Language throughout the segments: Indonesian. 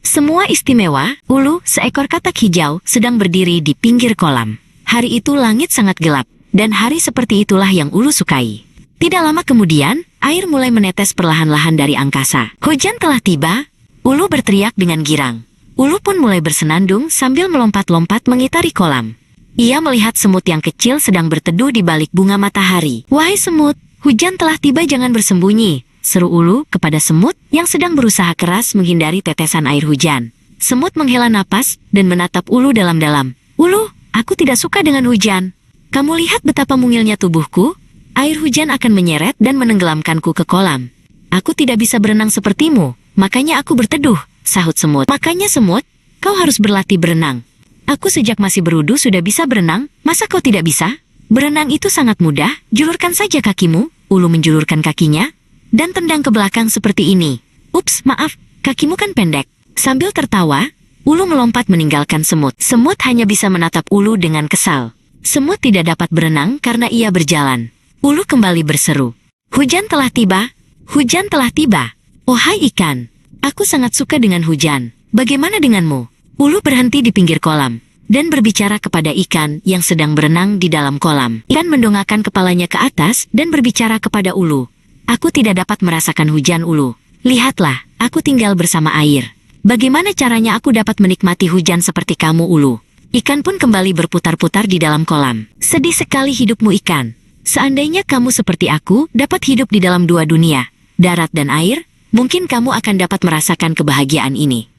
Semua istimewa. Ulu, seekor katak hijau, sedang berdiri di pinggir kolam. Hari itu langit sangat gelap, dan hari seperti itulah yang Ulu sukai. Tidak lama kemudian, air mulai menetes perlahan-lahan dari angkasa. Hujan telah tiba. Ulu berteriak dengan girang. Ulu pun mulai bersenandung sambil melompat-lompat mengitari kolam. Ia melihat semut yang kecil sedang berteduh di balik bunga matahari. "Wahai semut, hujan telah tiba, jangan bersembunyi," seru Ulu kepada semut yang sedang berusaha keras menghindari tetesan air hujan. Semut menghela napas dan menatap Ulu dalam-dalam. "Ulu, aku tidak suka dengan hujan. Kamu lihat betapa mungilnya tubuhku? Air hujan akan menyeret dan menenggelamkanku ke kolam. Aku tidak bisa berenang sepertimu, makanya aku berteduh," sahut semut. "Makanya semut, kau harus berlatih berenang. Aku sejak masih berudu sudah bisa berenang, masa kau tidak bisa? Berenang itu sangat mudah, julurkan saja kakimu." Ulu menjulurkan kakinya dan tendang ke belakang seperti ini. "Ups, maaf, kakimu kan pendek." Sambil tertawa, Ulu melompat meninggalkan semut. Semut hanya bisa menatap Ulu dengan kesal. Semut tidak dapat berenang karena ia berjalan. Ulu kembali berseru, "Hujan telah tiba, hujan telah tiba. Oh hai ikan, aku sangat suka dengan hujan. Bagaimana denganmu?" Ulu berhenti di pinggir kolam dan berbicara kepada ikan yang sedang berenang di dalam kolam. Ikan mendongakkan kepalanya ke atas dan berbicara kepada Ulu. "Aku tidak dapat merasakan hujan, Ulu. Lihatlah, aku tinggal bersama air. Bagaimana caranya aku dapat menikmati hujan seperti kamu, Ulu?" Ikan pun kembali berputar-putar di dalam kolam. "Sedih sekali hidupmu, ikan. Seandainya kamu seperti aku, dapat hidup di dalam dua dunia, darat dan air, mungkin kamu akan dapat merasakan kebahagiaan ini.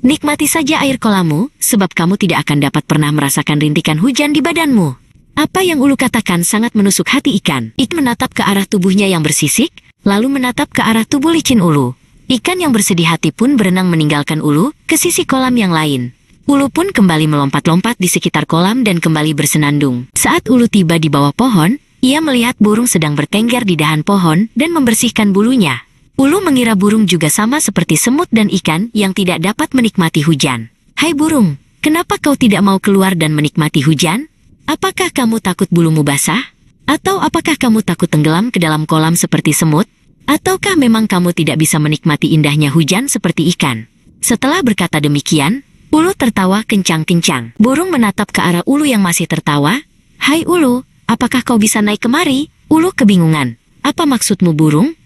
Nikmati saja air kolammu, sebab kamu tidak akan dapat pernah merasakan rintikan hujan di badanmu." Apa yang Ulu katakan sangat menusuk hati ikan. Ikan menatap ke arah tubuhnya yang bersisik, lalu menatap ke arah tubuh licin Ulu. Ikan yang bersedih hati pun berenang meninggalkan Ulu ke sisi kolam yang lain. Ulu pun kembali melompat-lompat di sekitar kolam dan kembali bersenandung. Saat Ulu tiba di bawah pohon, ia melihat burung sedang bertengger di dahan pohon dan membersihkan bulunya. Ulu mengira burung juga sama seperti semut dan ikan yang tidak dapat menikmati hujan. "Hai burung, kenapa kau tidak mau keluar dan menikmati hujan? Apakah kamu takut bulumu basah? Atau apakah kamu takut tenggelam ke dalam kolam seperti semut? Ataukah memang kamu tidak bisa menikmati indahnya hujan seperti ikan?" Setelah berkata demikian, Ulu tertawa kencang-kencang. Burung menatap ke arah Ulu yang masih tertawa. "Hai Ulu, apakah kau bisa naik kemari?" Ulu kebingungan. "Apa maksudmu, burung?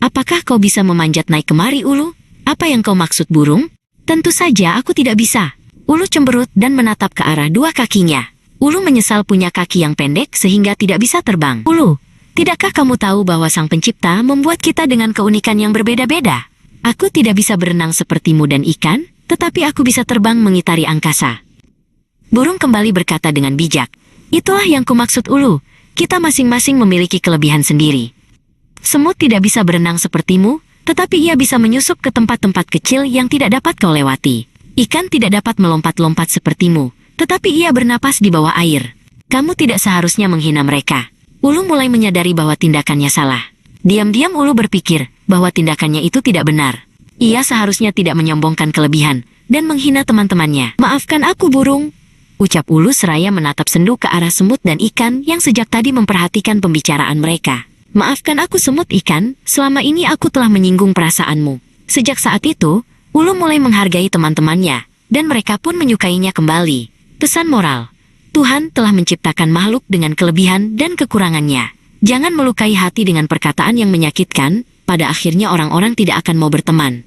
Apakah kau bisa memanjat naik kemari, Ulu? Apa yang kau maksud, burung?" "Tentu saja aku tidak bisa." Ulu cemberut dan menatap ke arah dua kakinya. Ulu menyesal punya kaki yang pendek sehingga tidak bisa terbang. "Ulu, tidakkah kamu tahu bahwa Sang Pencipta membuat kita dengan keunikan yang berbeda-beda? Aku tidak bisa berenang sepertimu dan ikan, tetapi aku bisa terbang mengitari angkasa." Burung kembali berkata dengan bijak, "Itulah yang kumaksud, Ulu. Kita masing-masing memiliki kelebihan sendiri. Semut tidak bisa berenang sepertimu, tetapi ia bisa menyusup ke tempat-tempat kecil yang tidak dapat kau lewati. Ikan tidak dapat melompat-lompat sepertimu, tetapi ia bernapas di bawah air. Kamu tidak seharusnya menghina mereka." Ulu mulai menyadari bahwa tindakannya salah. Diam-diam Ulu berpikir bahwa tindakannya itu tidak benar. Ia seharusnya tidak menyombongkan kelebihan dan menghina teman-temannya. "Maafkan aku, burung," ucap Ulu seraya menatap sendu ke arah semut dan ikan yang sejak tadi memperhatikan pembicaraan mereka. "Maafkan aku, semut ikan, selama ini aku telah menyinggung perasaanmu." Sejak saat itu, Ulu mulai menghargai teman-temannya, dan mereka pun menyukainya kembali. Pesan moral: Tuhan telah menciptakan makhluk dengan kelebihan dan kekurangannya. Jangan melukai hati dengan perkataan yang menyakitkan, pada akhirnya orang-orang tidak akan mau berteman.